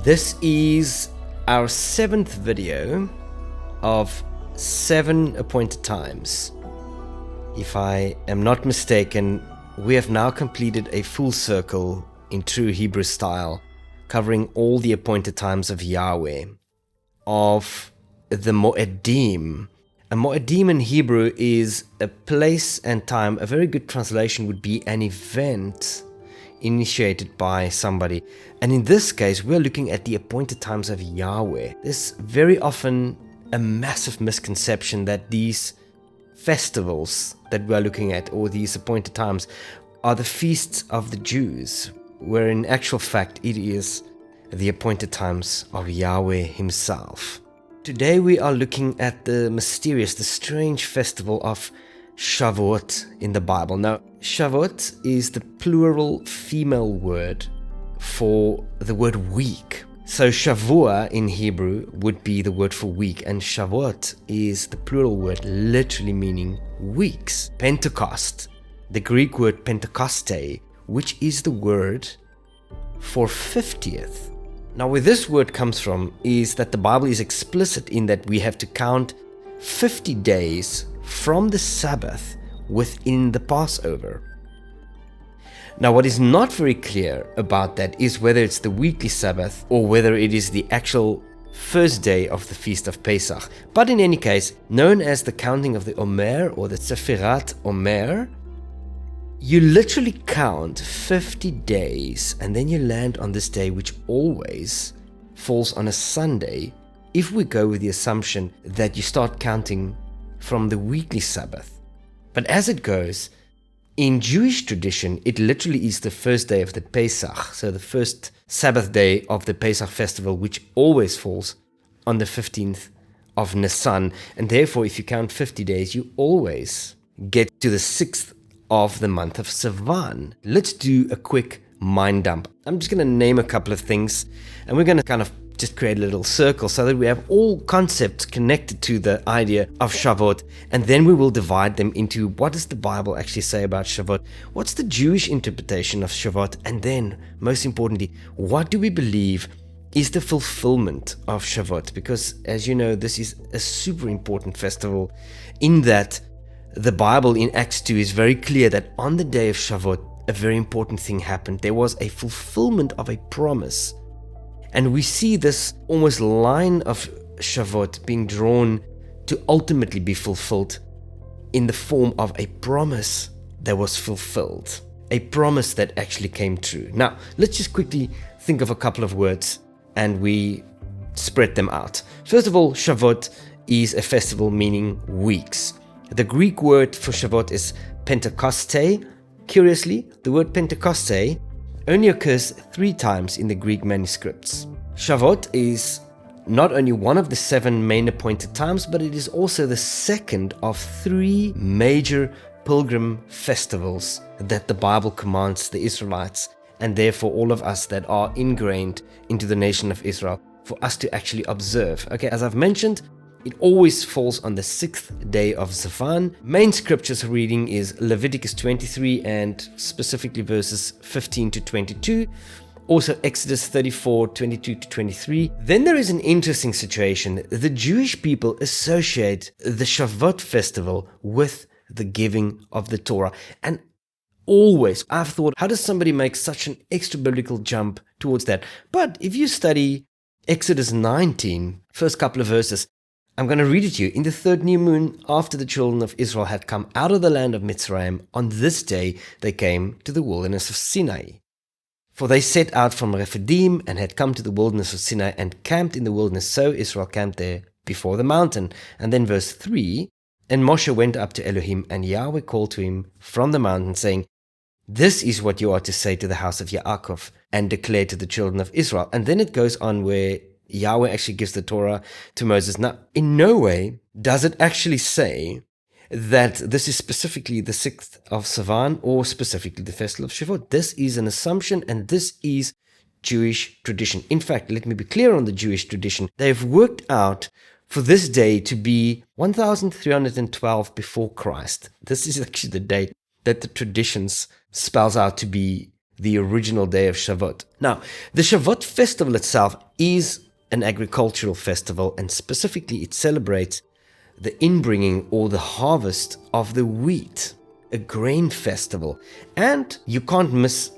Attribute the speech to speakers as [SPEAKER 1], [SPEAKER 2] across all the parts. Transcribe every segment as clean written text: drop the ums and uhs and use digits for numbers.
[SPEAKER 1] This is our 7th video of 7 appointed times. If I am not mistaken, we have now completed a full circle in true Hebrew style, covering all the appointed times of Yahweh, of the Moedim. A Moedim in Hebrew is a place and time. A very good translation would be an event initiated by somebody. And in this case, we're looking at the appointed times of Yahweh. There's very often a massive misconception that these festivals that we're looking at, or these appointed times, are the feasts of the Jews, where in actual fact it is the appointed times of Yahweh himself. Today we are looking at the mysterious, the strange festival of Shavuot in the Bible. Now, Shavuot is the plural female word for the word week. So Shavuot in Hebrew would be the word for week, and Shavuot is the plural word literally meaning weeks. Pentecost, the Greek word Pentekoste, which is the word for 50th. Now, where this word comes from is that the Bible is explicit in that we have to count 50 days from the Sabbath within the Passover. Now, what is not very clear about that is whether it's the weekly Sabbath or whether it is the actual first day of the Feast of Pesach. But in any case, known as the counting of the Omer or the Sefirat Omer, you literally count 50 days and then you land on this day, which always falls on a Sunday, if we go with the assumption that you start counting from the weekly Sabbath. But as it goes, in Jewish tradition, it literally is the first day of the Pesach, so the first Sabbath day of the Pesach festival, which always falls on the 15th of Nisan. And therefore, if you count 50 days, you always get to the 6th of the month of Sivan. Let's do a quick mind dump. I'm just going to name a couple of things, and we're going to kind of just create a little circle so that we have all concepts connected to the idea of Shavuot, and then we will divide them into what does the Bible actually say about Shavuot, what's the Jewish interpretation of Shavuot, and then, most importantly, what do we believe is the fulfillment of Shavuot? Because, as you know, this is a super important festival in that the Bible in Acts 2 is very clear that on the day of Shavuot, a very important thing happened. There was a fulfillment of a promise. And we see this almost line of Shavuot being drawn to ultimately be fulfilled in the form of a promise that was fulfilled. A promise that actually came true. Now, let's just quickly think of a couple of words and we spread them out. First of all, Shavuot is a festival meaning weeks. The Greek word for Shavuot is Pentekoste. Curiously, the word Pentekoste only occurs 3 times in the Greek manuscripts. Shavuot is not only one of the 7 main appointed times, but it is also the second of 3 major pilgrim festivals that the Bible commands the Israelites, and therefore all of us that are ingrained into the nation of Israel, for us to actually observe. Okay, as I've mentioned, it always falls on the 6th day of Sivan. Main scriptures reading is Leviticus 23 and specifically verses 15 to 22. Also Exodus 34, 22 to 23. Then there is an interesting situation. The Jewish people associate the Shavuot festival with the giving of the Torah. And always, I've thought, how does somebody make such an extra biblical jump towards that? But if you study Exodus 19, first couple of verses, I'm going to read it to you. In the 3rd new moon, after the children of Israel had come out of the land of Mitzrayim, on this day they came to the wilderness of Sinai. For they set out from Rephidim and had come to the wilderness of Sinai and camped in the wilderness. So Israel camped there before the mountain. And then verse 3, and Moshe went up to Elohim, and Yahweh called to him from the mountain, saying, This is what you are to say to the house of Yaakov and declare to the children of Israel. And then it goes on where Yahweh actually gives the Torah to Moses. Now, in no way does it actually say that this is specifically the 6th of Sivan or specifically the festival of Shavuot. This is an assumption, and this is Jewish tradition. In fact, let me be clear on the Jewish tradition. They've worked out for this day to be 1312 before Christ. This is actually the date that the traditions spells out to be the original day of Shavuot. Now, the Shavuot festival itself is an agricultural festival, and specifically it celebrates the inbringing or the harvest of the wheat, a grain festival. And you can't miss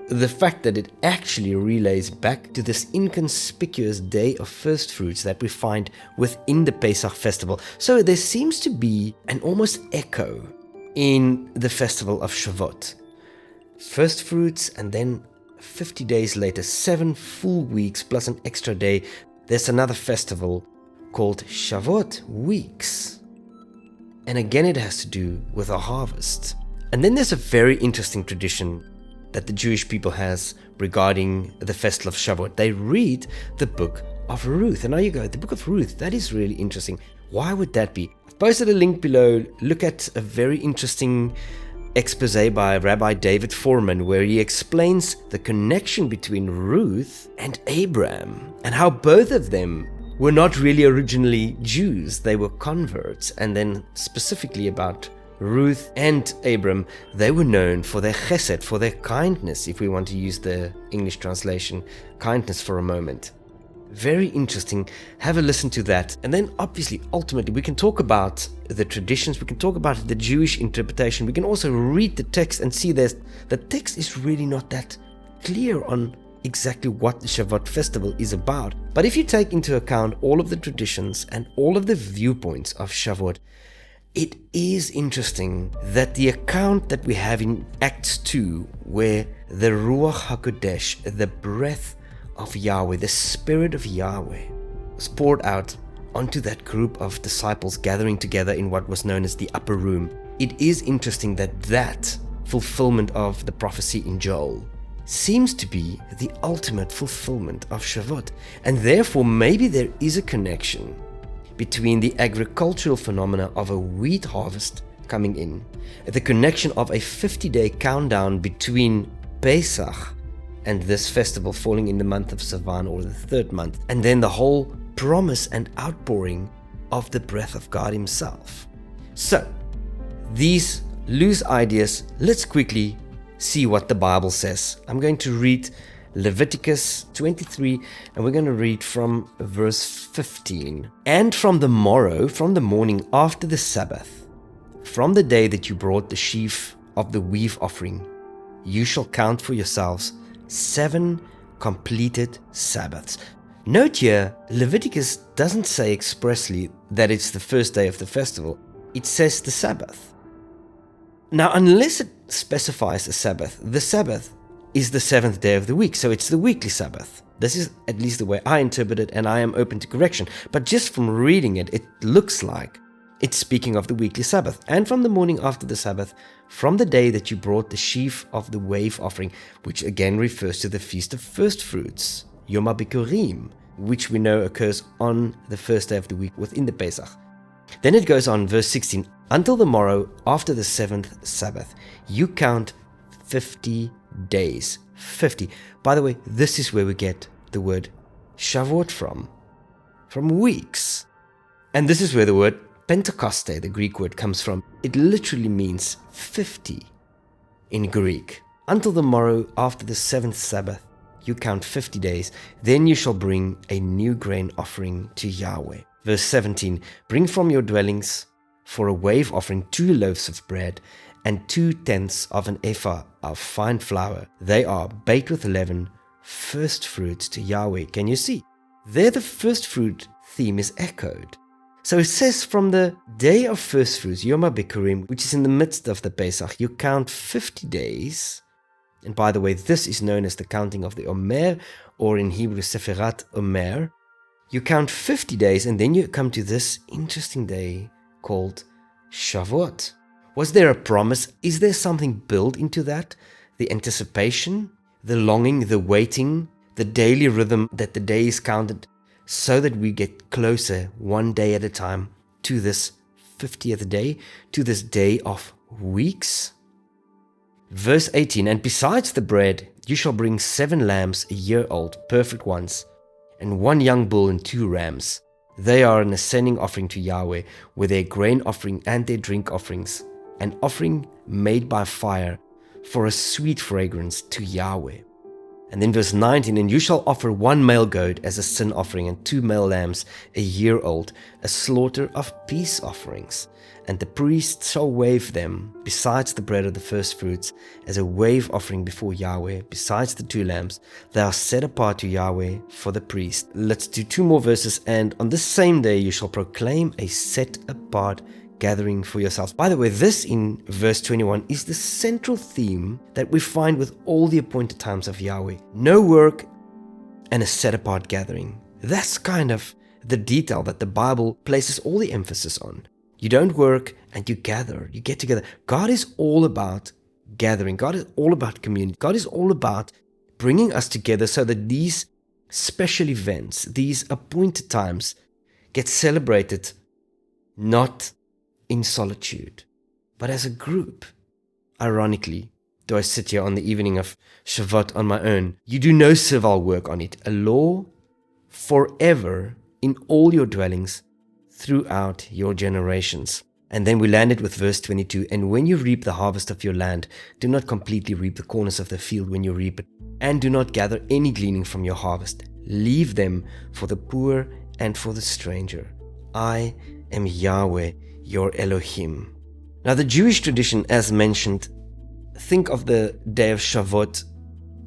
[SPEAKER 1] the fact that it actually relays back to this inconspicuous day of first fruits that we find within the Pesach festival. So there seems to be an almost echo in the festival of Shavuot. First fruits, and then 50 days later, 7 full weeks plus an extra day, there's another festival called Shavuot weeks. And again, it has to do with a harvest. And then there's a very interesting tradition that the Jewish people has regarding the festival of Shavuot. They read the book of Ruth. And now you go, the book of Ruth, that is really interesting. Why would that be? I've posted a link below. Look at a very interesting expose by Rabbi David Foreman, where he explains the connection between Ruth and Abraham and how both of them were not really originally Jews. They were converts. And then specifically about Ruth and Abram, they were known for their chesed, for their kindness, if we want to use the English translation, kindness for a moment. Very interesting. Have a listen to that. And then obviously, ultimately, we can talk about the traditions, we can talk about the Jewish interpretation, we can also read the text and see the text is really not that clear on exactly what the Shavuot festival is about. But if you take into account all of the traditions and all of the viewpoints of Shavuot, it is interesting that the account that we have in Acts 2, where the Ruach HaKodesh, the breath of Yahweh, the Spirit of Yahweh, was poured out onto that group of disciples gathering together in what was known as the upper room. It is interesting that fulfillment of the prophecy in Joel seems to be the ultimate fulfillment of Shavuot. And therefore, maybe there is a connection between the agricultural phenomena of a wheat harvest coming in, the connection of a 50-day countdown between Pesach and this festival falling in the month of Sivan, or the 3rd month, and then the whole promise and outpouring of the breath of God himself. So, these loose ideas, let's quickly see what the Bible says. I'm going to read Leviticus 23, and we're going to read from verse 15. And from the morrow, from the morning after the Sabbath, from the day that you brought the sheaf of the weave offering, you shall count for yourselves 7 completed Sabbaths. Note here, Leviticus doesn't say expressly that it's the first day of the festival. It says the Sabbath. Now, unless it specifies a Sabbath, the Sabbath is the 7th day of the week, so it's the weekly Sabbath. This is at least the way I interpret it, and I am open to correction. But just from reading it, it looks like it's speaking of the weekly Sabbath. And from the morning after the Sabbath, from the day that you brought the sheaf of the wave offering, which again refers to the Feast of First Fruits, Yom HaBikkurim, which we know occurs on the first day of the week within the Pesach. Then it goes on, verse 16, until the morrow after the 7th Sabbath, you count 50 days. 50. By the way, this is where we get the word Shavuot from weeks. And this is where the word Pentecoste, the Greek word, comes from. It literally means 50 in Greek. Until the morrow after the 7th Sabbath, you count 50 days. Then you shall bring a new grain offering to Yahweh. Verse 17, bring from your dwellings for a wave offering 2 loaves of bread and 2/10 of an ephah of fine flour. They are baked with leaven, first fruits to Yahweh. Can you see? There the first fruit theme is echoed. So it says from the day of first fruits, Yom HaBikkurim, which is in the midst of the Pesach, you count 50 days. And by the way, this is known as the counting of the Omer, or in Hebrew, Sefirat Omer. You count 50 days, and then you come to this interesting day called Shavuot. Was there a promise? Is there something built into that? The anticipation? the longing, the waiting, the daily rhythm that the day is counted so that we get closer one day at a time to this 50th day, to this day of weeks. Verse 18, and besides the bread, you shall bring 7 lambs a year old, perfect ones, and 1 young bull and 2 rams. They are an ascending offering to Yahweh, with their grain offering and their drink offerings, an offering made by fire for a sweet fragrance to Yahweh. And then verse 19, and you shall offer 1 male goat as a sin offering and 2 male lambs a year old, a slaughter of peace offerings. And the priest shall wave them, besides the bread of the first fruits, as a wave offering before Yahweh, besides the 2 lambs. They are set apart to Yahweh for the priest. Let's do 2 more verses. And on this same day you shall proclaim a set apart gathering for yourselves. By the way, this in verse 21 is the central theme that we find with all the appointed times of Yahweh. No work and a set apart gathering. That's kind of the detail that the Bible places all the emphasis on. You don't work and you gather, you get together. God is all about gathering. God is all about community. God is all about bringing us together so that these special events, these appointed times, get celebrated not in solitude, but as a group. Ironically, though I sit here on the evening of Shavuot on my own, you do no servile work on it, a law forever in all your dwellings throughout your generations. And then we landed with verse 22, and when you reap the harvest of your land, do not completely reap the corners of the field when you reap it, and do not gather any gleaning from your harvest. Leave them for the poor and for the stranger. I am Yahweh, your Elohim. Now the Jewish tradition, as mentioned, think of the day of Shavuot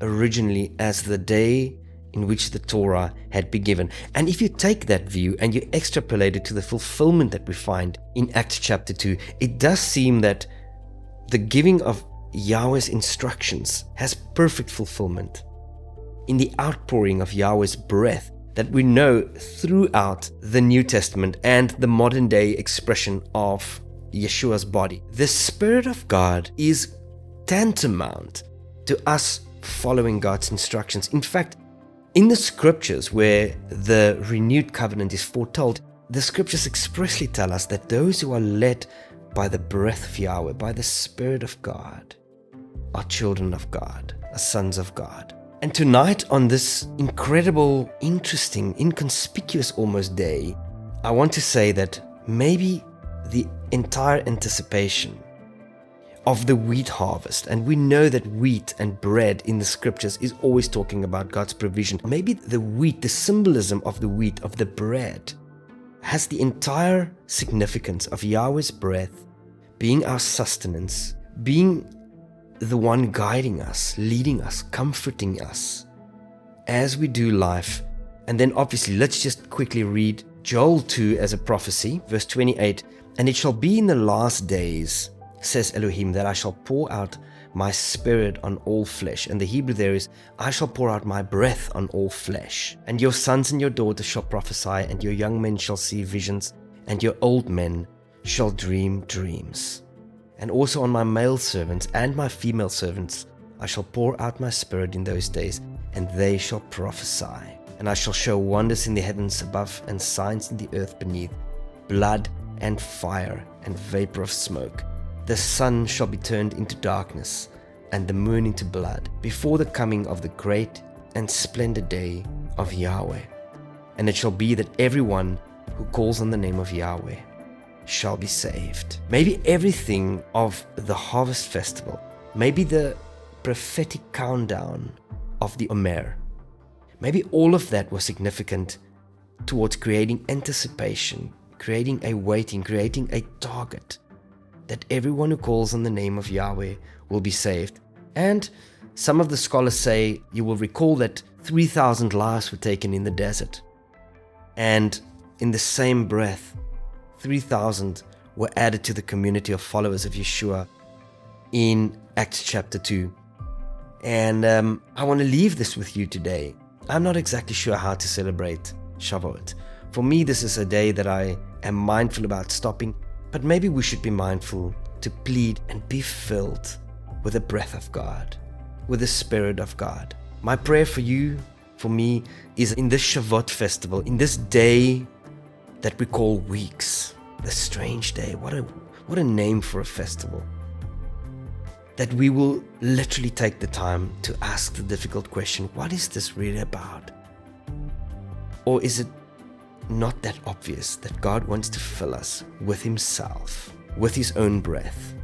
[SPEAKER 1] originally as the day in which the Torah had been given. And if you take that view and you extrapolate it to the fulfillment that we find in Acts chapter 2, it does seem that the giving of Yahweh's instructions has perfect fulfillment in the outpouring of Yahweh's breath that we know throughout the New Testament and the modern day expression of Yeshua's body. The Spirit of God is tantamount to us following God's instructions. In fact, in the scriptures where the renewed covenant is foretold, the scriptures expressly tell us that those who are led by the breath of Yahweh, by the Spirit of God, are children of God, are sons of God. And tonight, on this incredible, interesting, inconspicuous almost day, I want to say that maybe the entire anticipation of the wheat harvest, and we know that wheat and bread in the scriptures is always talking about God's provision. Maybe the wheat, the symbolism of the wheat, of the bread, has the entire significance of Yahweh's breath being our sustenance, being the one guiding us, leading us, comforting us as we do life. And then obviously, let's just quickly read Joel 2 as a prophecy, verse 28. And it shall be in the last days, says Elohim, that I shall pour out my spirit on all flesh. And the Hebrew there is, I shall pour out my breath on all flesh. And your sons and your daughters shall prophesy, and your young men shall see visions, and your old men shall dream dreams. And also on my male servants and my female servants I shall pour out my spirit in those days, and they shall prophesy. And I shall show wonders in the heavens above and signs in the earth beneath, blood and fire and vapor of smoke. The sun shall be turned into darkness and the moon into blood before the coming of the great and splendid day of Yahweh. And it shall be that everyone who calls on the name of Yahweh shall be saved. Maybe everything of the harvest festival, maybe the prophetic countdown of the Omer, maybe all of that was significant towards creating anticipation, creating a waiting, creating a target that everyone who calls on the name of Yahweh will be saved. And some of the scholars say you will recall that 3,000 lives were taken in the desert. And in the same breath, 3,000 were added to the community of followers of Yeshua in Acts chapter 2. And I want to leave this with you today. I'm not exactly sure how to celebrate Shavuot. For me, this is a day that I am mindful about stopping, but maybe we should be mindful to plead and be filled with the breath of God. with the Spirit of God. My prayer for you, for me, is in this Shavuot festival, in this day that we call weeks, the strange day. What a name for a festival. That we will literally take the time to ask the difficult question, what is this really about? Or is it not that obvious that God wants to fill us with Himself, with His own breath,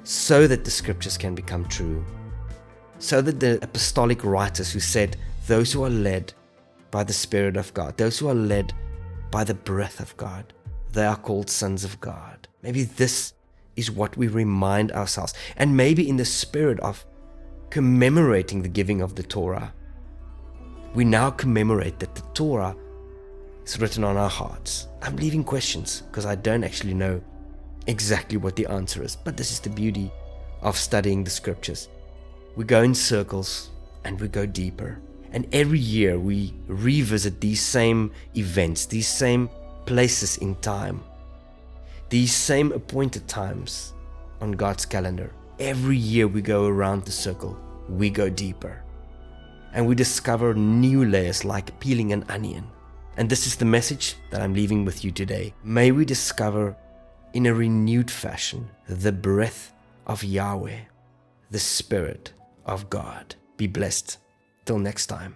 [SPEAKER 1] so that the scriptures can become true, so that the apostolic writers who said, those who are led by the Spirit of God, those who are led by the breath of God, they are called sons of God. Maybe this is what we remind ourselves. And maybe in the spirit of commemorating the giving of the Torah, we now commemorate that the Torah is written on our hearts. I'm leaving questions because I don't actually know exactly what the answer is. But this is the beauty of studying the scriptures. We go in circles and we go deeper. And every year we revisit these same events, these same places in time, these same appointed times on God's calendar. Every year we go around the circle, we go deeper. And we discover new layers like peeling an onion. And this is the message that I'm leaving with you today. May we discover in a renewed fashion the breath of Yahweh, the Spirit of God. Be blessed. Till next time.